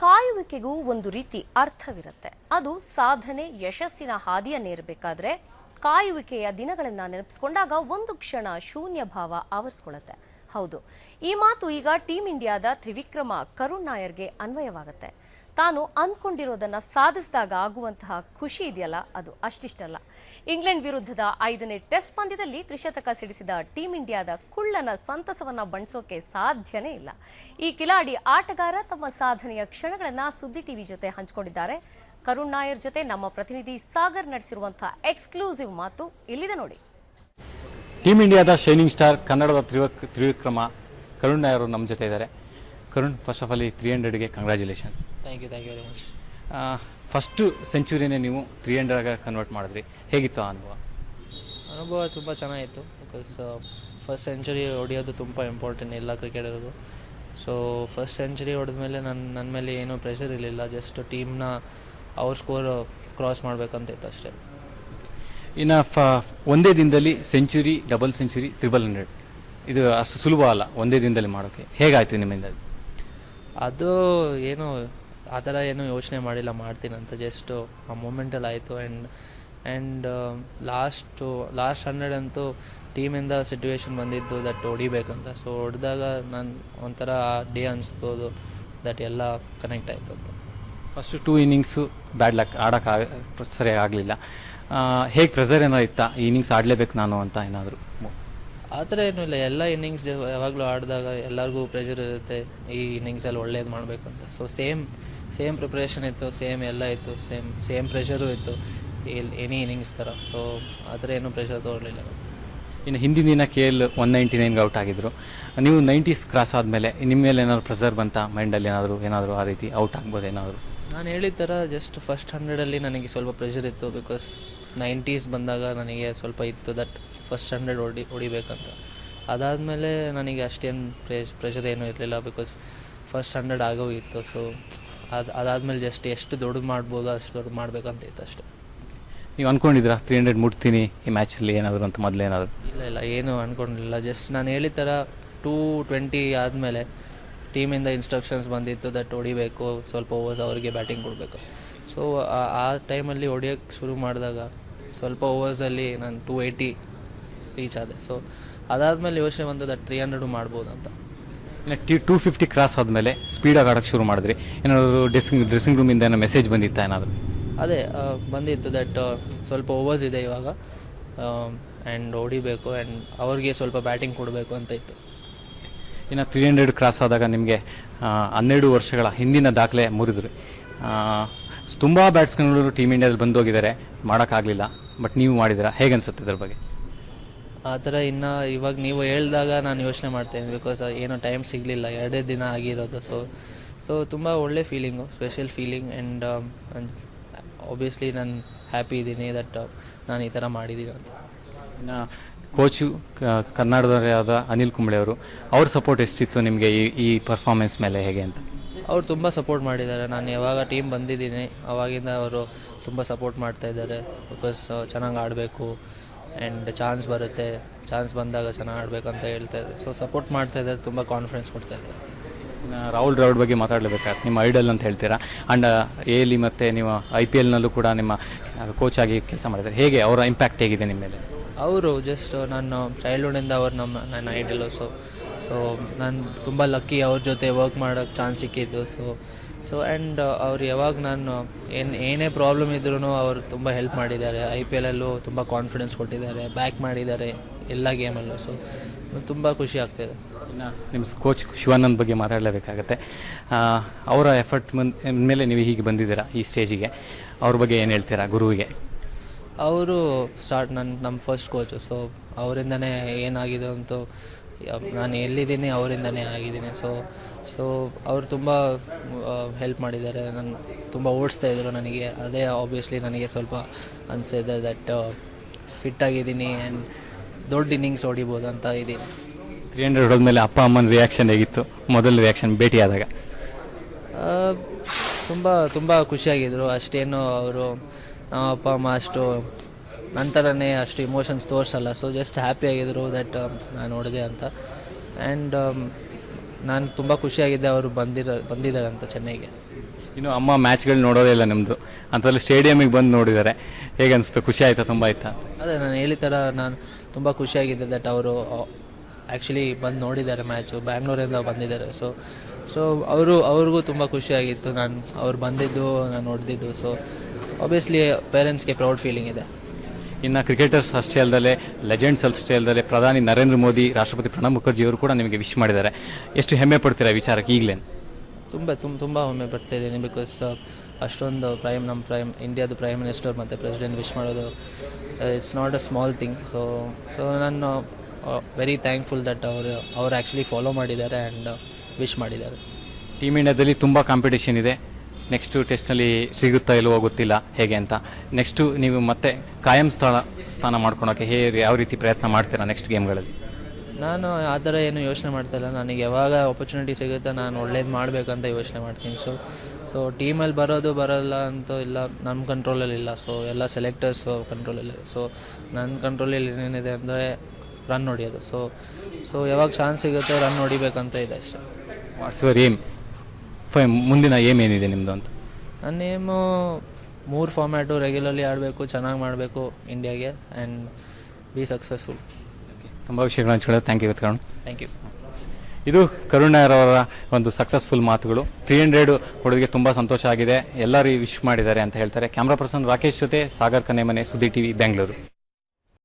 ಕಾಯುವಿಕೆಗೂ ಒಂದು ರೀತಿ ಅರ್ಥವಿರುತ್ತೆ. ಅದು ಸಾಧನೆ ಯಶಸ್ಸಿನ ಹಾದಿಯನ್ನೇರಬೇಕಾದ್ರೆ ಕಾಯುವಿಕೆಯ ದಿನಗಳನ್ನ ನೆನಪಿಸಿಕೊಂಡಾಗ ಒಂದು ಕ್ಷಣ ಶೂನ್ಯ ಭಾವ ಆವರಿಸಿಕೊಳ್ಳುತ್ತೆ. ಹೌದು, ಈ ಮಾತು ಈಗ ಟೀಂ ಇಂಡಿಯಾದ ತ್ರಿವಿಕ್ರಮ ಕರುಣ್ ನಾಯರ್ಗೆ ಅನ್ವಯವಾಗುತ್ತೆ. ತಾನು ಅಂದ್ಕೊಂಡಿರೋದನ್ನ ಸಾಧಿಸಿದಾಗ ಆಗುವಂತಹ ಖುಷಿ ಇದೆಯಲ್ಲ, ಅದು ಅಷ್ಟಿಷ್ಟಲ್ಲ. ಇಂಗ್ಲೆಂಡ್ ವಿರುದ್ಧದ 5ನೇ ಟೆಸ್ಟ್ ಪಂದ್ಯದಲ್ಲಿ ತ್ರಿಶತಕ ಸಿಡಿಸಿದ ಟೀಂ ಇಂಡಿಯಾದ ಕುಳ್ಳನ ಸಂತಸವನ್ನ ಬಣ್ಣಿಸೋಕೆ ಸಾಧ್ಯನೇ ಇಲ್ಲ. ಈ ಕಿಲಾಡಿ ಆಟಗಾರ ತಮ್ಮ ಸಾಧನೆಯ ಕ್ಷಣಗಳನ್ನ ಸುದ್ದಿ ಟಿವಿ ಜೊತೆ ಹಂಚಿಕೊಂಡಿದ್ದಾರೆ. ಕರುಣ್ ನಾಯರ್ ಜೊತೆ ನಮ್ಮ ಪ್ರತಿನಿಧಿ ಸಾಗರ್ ನಡೆಸಿರುವಂತಹ ಎಕ್ಸ್ಕ್ಲೂಸಿವ್ ಮಾತು ಇಲ್ಲಿದೆ ನೋಡಿ. ಟೀಂ ಇಂಡಿಯಾದ ಶೈನಿಂಗ್ ಸ್ಟಾರ್ ಕನ್ನಡದ ತ್ರಿವಿಕ್ರಮ ಕರುಣ್ ನಾಯರ್ ಅವರು ನಮ್ಮ ಜೊತೆ ಇದ್ದಾರೆ. ಕರುಣ್, ಫಸ್ಟ್ ಆಫ್ ಆಲ್ 300ಗೆ congratulations. Thank you very much. First ಸೆಂಚುರಿನೇ ನೀವು 300ಗೆ ಕನ್ವರ್ಟ್ ಮಾಡಿದ್ರಿ, ಹೇಗಿತ್ತು ಆ ಅನುಭವ? ತುಂಬ ಚೆನ್ನಾಗಿತ್ತು. ಬಿಕಾಸ್ ಫಸ್ಟ್ ಸೆಂಚುರಿ ಹೊಡೆಯೋದು ತುಂಬ ಇಂಪಾರ್ಟೆಂಟ್ ಎಲ್ಲ ಕ್ರಿಕೆಟರ್ಗೂ. ಸೊ ಫಸ್ಟ್ ಸೆಂಚುರಿ ಹೊಡೆದ್ಮೇಲೆ ನನ್ನ ಮೇಲೆ ಏನೂ ಪ್ರೆಷರ್ ಇರಲಿಲ್ಲ. ಜಸ್ಟ್ ಟೀಮ್ನ ಅವ್ರ ಸ್ಕೋರ್ ಕ್ರಾಸ್ ಮಾಡಬೇಕಂತ ಇತ್ತು ಅಷ್ಟೇ. ಇನ್ನು ಒಂದೇ ದಿನದಲ್ಲಿ ಸೆಂಚುರಿ, ಡಬಲ್ ಸೆಂಚುರಿ, 300 ಇದು ಅಷ್ಟು ಸುಲಭ ಅಲ್ಲ ಒಂದೇ ದಿನದಲ್ಲಿ ಮಾಡೋಕ್ಕೆ. ಹೇಗಾಯಿತು ನಿಮ್ಮಿಂದ? ಅದು ಏನು ಆ ಥರ ಏನೂ ಯೋಚನೆ ಮಾಡಿಲ್ಲ ಮಾಡ್ತೀನಂತ. ಜಸ್ಟು ಆ ಮೂಮೆಂಟಲ್ಲಿ ಆಯಿತು. ಆ್ಯಂಡ್ ಲಾಸ್ಟ್ 100 ಅಂತೂ ಟೀಮಿಂದ ಸಿಚುವೇಶನ್ ಬಂದಿದ್ದು ದಟ್ ಹೊಡಿಬೇಕಂತ. ಸೊ ಹೊಡೆದಾಗ ನಾನು ಒಂಥರ ಡೇ ಅನಿಸ್ಬೋದು ದಟ್ ಎಲ್ಲ ಕನೆಕ್ಟ್ ಆಯಿತು ಅಂತ. ಫಸ್ಟ್ 2 ಇನ್ನಿಂಗ್ಸು ಬ್ಯಾಡ್ ಲಕ್, ಆಡೋಕ್ಕೆ ಸರಿಯಾಗಿ ಆಗಲಿಲ್ಲ. ಹೇಗೆ ಪ್ರೆಸರ್ ಏನಾರು ಇತ್ತಾ, ಈ ಇನ್ನಿಂಗ್ಸ್ ಆಡಲೇಬೇಕು ನಾನು ಅಂತ ಏನಾದರೂ? ಆ ಥರ ಏನೂ ಇಲ್ಲ. ಎಲ್ಲ ಇನ್ನಿಂಗ್ಸ್ ಯಾವಾಗಲೂ ಆಡಿದಾಗ ಎಲ್ಲರಿಗೂ ಪ್ರೆಷರ್ ಇರುತ್ತೆ, ಈ ಇನ್ನಿಂಗ್ಸಲ್ಲಿ ಒಳ್ಳೇದು ಮಾಡಬೇಕು ಅಂತ. ಸೊ ಸೇಮ್ ಪ್ರಿಪ್ರೇಷನ್ ಇತ್ತು, ಸೇಮ್ ಎಲ್ಲ ಇತ್ತು, ಸೇಮ್ ಪ್ರೆಷರು ಇತ್ತು ಎನಿ ಇನ್ನಿಂಗ್ಸ್ ಥರ. ಸೊ ಆ ಥರ ಏನೂ ಪ್ರೆಷರ್ ತೊಗೊಳ್ಳಿಲ್ಲ. ಇನ್ನು ಹಿಂದಿನ ದಿನ KL 199ಗೆ ಔಟ್ ಆಗಿದ್ರು. ನೀವು 90s ಕ್ರಾಸ್ ಆದಮೇಲೆ ನಿಮ್ಮ ಮೇಲೆ ಏನಾದ್ರು ಪ್ರೆಸರ್ ಬಂತಾ ಮೈಂಡಲ್ಲಿ? ಏನಾದರೂ ಆ ರೀತಿ ಔಟ್ ಆಗ್ಬೋದು ಏನಾದರೂ? ನಾನು ಹೇಳಿದ ಥರ ಜಸ್ಟ್ ಫಸ್ಟ್ 100ಅಲ್ಲಿ ನನಗೆ ಸ್ವಲ್ಪ ಪ್ರೆಷರ್ ಇತ್ತು. ಬಿಕಾಸ್ 90s ಬಂದಾಗ ನನಗೆ ಸ್ವಲ್ಪ ಇತ್ತು ದಟ್ ಫಸ್ಟ್ 100 ಹೊಡಿಬೇಕಂತ. ಅದಾದಮೇಲೆ ನನಗೆ ಅಷ್ಟೇನು ಪ್ರೆಷರ್ ಏನೂ ಇರಲಿಲ್ಲ. ಬಿಕಾಸ್ ಫಸ್ಟ್ 100 ಆಗೋಗಿತ್ತು. ಸೊ ಅದಾದಮೇಲೆ ಜಸ್ಟ್ ಎಷ್ಟು ದೊಡ್ಡದು ಮಾಡ್ಬೋದು ಅಷ್ಟು ದೊಡ್ಡದು ಮಾಡಬೇಕಂತ ಇತ್ತು ಅಷ್ಟೇ. ನೀವು ಅಂದ್ಕೊಂಡಿದ್ರಾ 300 ಮುಟ್ತೀನಿ ಈ ಮ್ಯಾಚಲ್ಲಿ ಏನಾದರೂ ಅಂತ ಮೊದಲೇನಾದರೂ? ಇಲ್ಲ, ಏನೂ ಅಂದ್ಕೊಂಡಿಲ್ಲ. ಜಸ್ಟ್ ನಾನು ಹೇಳಿದ ಥರ 220 ಆದಮೇಲೆ ಟೀಮಿಂದ ಇನ್ಸ್ಟ್ರಕ್ಷನ್ಸ್ ಬಂದಿತ್ತು ದಟ್ ಹೊಡಿಬೇಕು, ಸ್ವಲ್ಪ ಓವರ್ಸ್ ಅವರಿಗೆ ಬ್ಯಾಟಿಂಗ್ ಕೊಡಬೇಕು. ಸೊ ಆ ಟೈಮಲ್ಲಿ ಹೊಡಿಯೋಕ್ಕೆ ಶುರು ಮಾಡಿದಾಗ ಸ್ವಲ್ಪ ಓವರ್ಸಲ್ಲಿ ನಾನು 280 ರೀಚ್ ಆದೆ. ಸೊ ಅದಾದಮೇಲೆ ಯೋಚನೆ ಬಂತು ದಟ್ 300 ಮಾಡ್ಬೋದು ಅಂತ. ಇನ್ನು 250 ಕ್ರಾಸ್ ಆದಮೇಲೆ ಸ್ಪೀಡಾಗಿ ಆಡೋಕ್ಕೆ ಶುರು ಮಾಡಿದ್ರಿ. ಏನಾದರೂ ಡ್ರೆಸ್ಸಿಂಗ್ ರೂಮಿಂದ ಏನೋ ಮೆಸೇಜ್ ಬಂದಿತ್ತಾ ಏನಾದರೂ? ಅದೇ ಬಂದಿತ್ತು ದಟ್ ಸ್ವಲ್ಪ ಓವರ್ಸ್ ಇದೆ ಇವಾಗ ಆ್ಯಂಡ್ ಹೊಡಿಬೇಕು ಆ್ಯಂಡ್ ಅವ್ರಿಗೆ ಸ್ವಲ್ಪ ಬ್ಯಾಟಿಂಗ್ ಕೊಡಬೇಕು ಅಂತ ಇತ್ತು. ಇನ್ನು 300 ಕ್ರಾಸ್ ಆದಾಗ ನಿಮಗೆ 12 ವರ್ಷಗಳ ಹಿಂದಿನ ದಾಖಲೆ ಮುರಿದ್ರಿ. ತುಂಬ ಬ್ಯಾಟ್ಸ್ಮನ್ಗಳು ಟೀಮ್ ಇಂಡಿಯಾದಲ್ಲಿ ಬಂದೋಗಿದ್ದಾರೆ, ಮಾಡೋಕ್ಕಾಗಲಿಲ್ಲ. ಬಟ್ ನೀವು ಮಾಡಿದ್ದೀರಾ, ಹೇಗನ್ಸುತ್ತೆ ಇದ್ರ ಬಗ್ಗೆ? ಆ ಥರ ಇವಾಗ ನೀವು ಹೇಳಿದಾಗ ನಾನು ಯೋಚನೆ ಮಾಡ್ತೇನೆ. ಬಿಕಾಸ್ ಏನೋ ಟೈಮ್ ಸಿಗಲಿಲ್ಲ, 2 ದಿನ ಆಗಿರೋದು. ಸೊ ತುಂಬ ಒಳ್ಳೆ feeling, special feeling. And obviously ನಾನು ಹ್ಯಾಪಿ ಇದ್ದೀನಿ ದಟ್ ನಾನು ಈ ಥರ ಮಾಡಿದ್ದೀನಿ ಅಂತ. ಇನ್ನು ಕೋಚು ಕರ್ನಾಟಕದ ಅನಿಲ್ ಕುಂಬ್ಳೆ ಅವರು, ಅವ್ರ ಸಪೋರ್ಟ್ ಎಷ್ಟಿತ್ತು ನಿಮಗೆ ಈ ಪರ್ಫಾರ್ಮೆನ್ಸ್ ಮೇಲೆ, ಹೇಗೆ ಅಂತ? ಅವ್ರು ತುಂಬ ಸಪೋರ್ಟ್ ಮಾಡಿದ್ದಾರೆ. ನಾನು ಯಾವಾಗ ಟೀಮ್ ಬಂದಿದ್ದೀನಿ ಆವಾಗಿಂದ ಅವರು ತುಂಬ ಸಪೋರ್ಟ್ ಮಾಡ್ತಾಯಿದ್ದಾರೆ. ಬಿಕಾಸ್ ಚೆನ್ನಾಗಿ ಆಡಬೇಕು ಆ್ಯಂಡ್ ಚಾನ್ಸ್ ಬರುತ್ತೆ, ಚಾನ್ಸ್ ಬಂದಾಗ ಚೆನ್ನಾಗಿ ಆಡಬೇಕು ಅಂತ ಹೇಳ್ತಾಯಿದ್ದಾರೆ. ಸೊ ಸಪೋರ್ಟ್ ಮಾಡ್ತಾಯಿದ್ದಾರೆ, ತುಂಬ ಕಾನ್ಫಿಡೆನ್ಸ್ ಕೊಡ್ತಾಯಿದ್ದಾರೆ. ರಾಹುಲ್ ದ್ರಾವಿಡ್ ಬಗ್ಗೆ ಮಾತಾಡಲೇಬೇಕಾದ್ರೆ ನಿಮ್ಮ ಐಡಲ್ ಅಂತ ಹೇಳ್ತೀರಾ. ಆ್ಯಂಡ್ ಎಲ್ಲಿ ಮತ್ತು ನೀವು IPLನಲ್ಲೂ ಕೂಡ ನಿಮ್ಮ ಕೋಚ್ ಆಗಿ ಕೆಲಸ ಮಾಡಿದ್ದಾರೆ. ಹೇಗೆ ಅವರ ಇಂಪ್ಯಾಕ್ಟ್ ಹೇಗಿದೆ ನಿಮ್ಮ ಮೇಲೆ? ಅವರು ಜಸ್ಟ್ ನಾನು ಚೈಲ್ಡ್ಹುಡ್ಡಿಂದ ಅವ್ರು ನನ್ನ ಐಡಲು. ಸೊ ನಾನು ತುಂಬ ಲಕ್ಕಿ ಅವ್ರ ಜೊತೆ ವರ್ಕ್ ಮಾಡೋಕ್ಕೆ ಚಾನ್ಸ್ ಸಿಕ್ಕಿದ್ದು. ಸೊ ಆ್ಯಂಡ್ ಅವ್ರು ಯಾವಾಗ ನಾನು ಏನೇ ಪ್ರಾಬ್ಲಮ್ ಇದ್ರೂ ಅವರು ತುಂಬ ಹೆಲ್ಪ್ ಮಾಡಿದ್ದಾರೆ. IPLಲ್ಲೂ ತುಂಬ ಕಾನ್ಫಿಡೆನ್ಸ್ ಕೊಟ್ಟಿದ್ದಾರೆ, ಬ್ಯಾಕ್ ಮಾಡಿದ್ದಾರೆ ಎಲ್ಲ ಗೇಮಲ್ಲೂ. ಸೊ ತುಂಬ ಖುಷಿ ಆಗ್ತಾಯಿದೆ. ಇನ್ನು ನಿಮ್ಮ ಕೋಚ್ ಶಿವಾನಂದ್ ಬಗ್ಗೆ ಮಾತಾಡಲೇಬೇಕಾಗತ್ತೆ. ಅವರ ಎಫರ್ಟ್ ಮೇಲೆ ನೀವು ಹೀಗೆ ಬಂದಿದ್ದೀರಾ ಈ ಸ್ಟೇಜಿಗೆ, ಅವ್ರ ಬಗ್ಗೆ ಏನು ಹೇಳ್ತೀರಾ ಗುರುವಿಗೆ? ಅವರು ನಮ್ಮ ಫಸ್ಟ್ ಕೋಚು. ಸೊ ಅವರಿಂದನೇ ಏನಾಗಿದೆ ಅಂತೂ ನಾನು ಎಲ್ಲಿದ್ದೀನಿ ಅವರಿಂದನೇ ಆಗಿದ್ದೀನಿ. ಸೊ ಅವರು ತುಂಬ ಹೆಲ್ಪ್ ಮಾಡಿದ್ದಾರೆ. ನಾನು ತುಂಬ ಓಡಿಸ್ತಾಯಿದ್ರು ನನಗೆ. ಅದೇ ಆಬ್ವಿಯಸ್ಲಿ ನನಗೆ ಸ್ವಲ್ಪ ಅನಿಸ್ತಿದೆ ದಟ್ ಫಿಟ್ ಆಗಿದ್ದೀನಿ ಆ್ಯಂಡ್ ದೊಡ್ಡ ಇನ್ನಿಂಗ್ಸ್ ಹೊಡಿಬೋದು ಅಂತ ಇದ್ದೀನಿ. 300 ಹೊಡೆದ್ಮೇಲೆ ಅಪ್ಪ ಅಮ್ಮನ ರಿಯಾಕ್ಷನ್ ಹೇಗಿತ್ತು? ಮೊದಲ ರಿಯಾಕ್ಷನ್ ಭೇಟಿಯಾದಾಗ ತುಂಬ ಖುಷಿಯಾಗಿದ್ದರು. ಅಷ್ಟೇನು ಅವರು ನಮ್ಮ ಅಪ್ಪ ಅಮ್ಮ ಅಷ್ಟು ನಂತರನೇ ಅಷ್ಟು ಇಮೋಷನ್ಸ್ ತೋರಿಸಲ್ಲ. ಸೊ ಜಸ್ಟ್ ಹ್ಯಾಪಿ ಆಗಿದ್ರು ದಟ್ ನಾನು ನೋಡಿದೆ ಅಂತ. ಆ್ಯಂಡ್ ನಾನು ತುಂಬ ಖುಷಿಯಾಗಿದ್ದೆ ಅವರು ಬಂದಿದ್ದಾರೆ ಅಂತ ಚೆನ್ನೈಗೆ. ಇನ್ನು ಅಮ್ಮ ಮ್ಯಾಚ್ಗಳು ನೋಡೋದೇ ಇಲ್ಲ ನಿಮ್ಮದು, ಅಂಥಲ್ಲಿ ಸ್ಟೇಡಿಯಮಿಗೆ ಬಂದು ನೋಡಿದ್ದಾರೆ, ಹೇಗೆ ಅನಿಸ್ತು? ಖುಷಿ ಆಯ್ತಾ? ತುಂಬ ಆಯ್ತಾ? ಅದೇ ನಾನು ಹೇಳಿದ ಥರ ನಾನು ತುಂಬ ಖುಷಿಯಾಗಿದ್ದೆ ದಟ್ ಅವರು ಆ್ಯಕ್ಚುಲಿ ಬಂದು ನೋಡಿದ್ದಾರೆ ಮ್ಯಾಚು, ಬ್ಯಾಂಗ್ಳೂರಿಂದ ಬಂದಿದ್ದಾರೆ. ಸೊ ಅವ್ರಿಗೂ ತುಂಬ ಖುಷಿಯಾಗಿತ್ತು ಅವ್ರು ಬಂದಿದ್ದು, ನಾನು ನೋಡಿದ್ದು. ಸೊ ಆಬ್ವಿಯಸ್ಲಿ ಪೇರೆಂಟ್ಸ್ಗೆ ಪ್ರೌಡ್ ಫೀಲಿಂಗ್ ಇದೆ. ಇನ್ನು ಕ್ರಿಕೆಟರ್ಸ್ ಅಷ್ಟೇ ಅಲ್ಲದೆ ಲೆಜೆಂಡ್ಸ್ ಅಷ್ಟೇ ಅಲ್ಲದೆ ಪ್ರಧಾನಿ ನರೇಂದ್ರ ಮೋದಿ, ರಾಷ್ಟ್ರಪತಿ ಪ್ರಣಬ್ ಮುಖರ್ಜಿ ಅವರು ಕೂಡ ನಿಮಗೆ ವಿಶ್ ಮಾಡಿದ್ದಾರೆ. ಎಷ್ಟು ಹೆಮ್ಮೆ ಪಡ್ತೀರಾ ವಿಚಾರಕ್ಕೆ ಈಗಲೇ? ತುಂಬ ಹೆಮ್ಮೆ ಪಡ್ತಾ ಇದ್ದೀನಿ. ಬಿಕಾಸ್ ಅಷ್ಟೊಂದು ನಮ್ಮ ಇಂಡಿಯಾದ ಪ್ರೈಮ್ ಮಿನಿಸ್ಟರ್ ಮತ್ತು ಪ್ರೆಸಿಡೆಂಟ್ ವಿಶ್ ಮಾಡೋದು it's not a small thing. So ನಾನು ವೆರಿ ಥ್ಯಾಂಕ್ಫುಲ್ ದಟ್ ಅವರು ಆ್ಯಕ್ಚುಲಿ ಫಾಲೋ ಮಾಡಿದ್ದಾರೆ ಆ್ಯಂಡ್ ವಿಶ್ ಮಾಡಿದ್ದಾರೆ. ಟೀಮ್ ಇಂಡಿಯಾದಲ್ಲಿ ತುಂಬ ಕಾಂಪಿಟೇಷನ್ ಇದೆ. ನೆಕ್ಸ್ಟು ಟೆಸ್ಟ್ನಲ್ಲಿ ಸಿಗುತ್ತಾ ಇಲ್ವೋ ಗೊತ್ತಿಲ್ಲ ಹೇಗೆ ಅಂತ. ನೆಕ್ಸ್ಟು ನೀವು ಮತ್ತೆ ಕಾಯಂ ಸ್ಥಾನ ಮಾಡ್ಕೊಳಕ್ಕೆ ಯಾವ ರೀತಿ ಪ್ರಯತ್ನ ಮಾಡ್ತೀರಾ ನೆಕ್ಸ್ಟ್ ಗೇಮ್ಗಳಲ್ಲಿ? ನಾನು ಆ ಥರ ಏನು ಯೋಚನೆ ಮಾಡ್ತಾಯಿಲ್ಲ. ನನಗೆ ಯಾವಾಗ ಆಪರ್ಚುನಿಟಿ ಸಿಗುತ್ತೆ ನಾನು ಒಳ್ಳೇದು ಮಾಡಬೇಕಂತ ಯೋಚನೆ ಮಾಡ್ತೀನಿ. ಸೊ ಟೀಮಲ್ಲಿ ಬರಲ್ಲ ಅಂತ ಇಲ್ಲ, ನಮ್ಮ ಕಂಟ್ರೋಲಲ್ಲಿಲ್ಲ. ಸೊ ಎಲ್ಲ ಸೆಲೆಕ್ಟರ್ಸು ಕಂಟ್ರೋಲಲ್ಲಿ. ಸೊ ನನ್ನ ಕಂಟ್ರೋಲಲ್ಲಿ ಏನೇನಿದೆ ಅಂದರೆ ರನ್ ಹೊಡಿಯೋದು. ಸೊ ಯಾವಾಗ ಚಾನ್ಸ್ ಸಿಗುತ್ತೆ ರನ್ ಹೊಡಿಬೇಕಂತ ಇದೆ ಅಷ್ಟೇ. What's your aim? ಮುಂದಿನ ಏಮ್ ಏನಿದೆ ನಿಮ್ಮದು ಅಂತ? ನನ್ನ ಏಮು 3 ಫಾರ್ಮ್ಯಾಟು ರೆಗ್ಯುಲರ್ಲಿ ಆಡಬೇಕು, ಚೆನ್ನಾಗಿ ಮಾಡಬೇಕು ಇಂಡಿಯಾಗೆ ಆ್ಯಂಡ್ ಬಿ ಸಕ್ಸಸ್ಫುಲ್. ತುಂಬ ವಿಷಯಗಳು ಹಂಚ್ಕೊಳ್ಳೋದು. Thank you Karun. Thank you. ಇದು ಕರುಣರವರ ಒಂದು ಸಕ್ಸಸ್ಫುಲ್ ಮಾತುಗಳು. 300 ಹೊಡೆದಿಗೆ ತುಂಬ ಸಂತೋಷ ಆಗಿದೆ, ಎಲ್ಲರೂ ವಿಶ್ ಮಾಡಿದ್ದಾರೆ ಅಂತ ಹೇಳ್ತಾರೆ. ಕ್ಯಾಮ್ರಾ ಪರ್ಸನ್ ರಾಕೇಶ್ ಜೊತೆ ಸಾಗರ್ ಕನ್ನೆಮನೆ, ಸುದ್ದಿ ಟಿವಿ, ಬೆಂಗಳೂರು.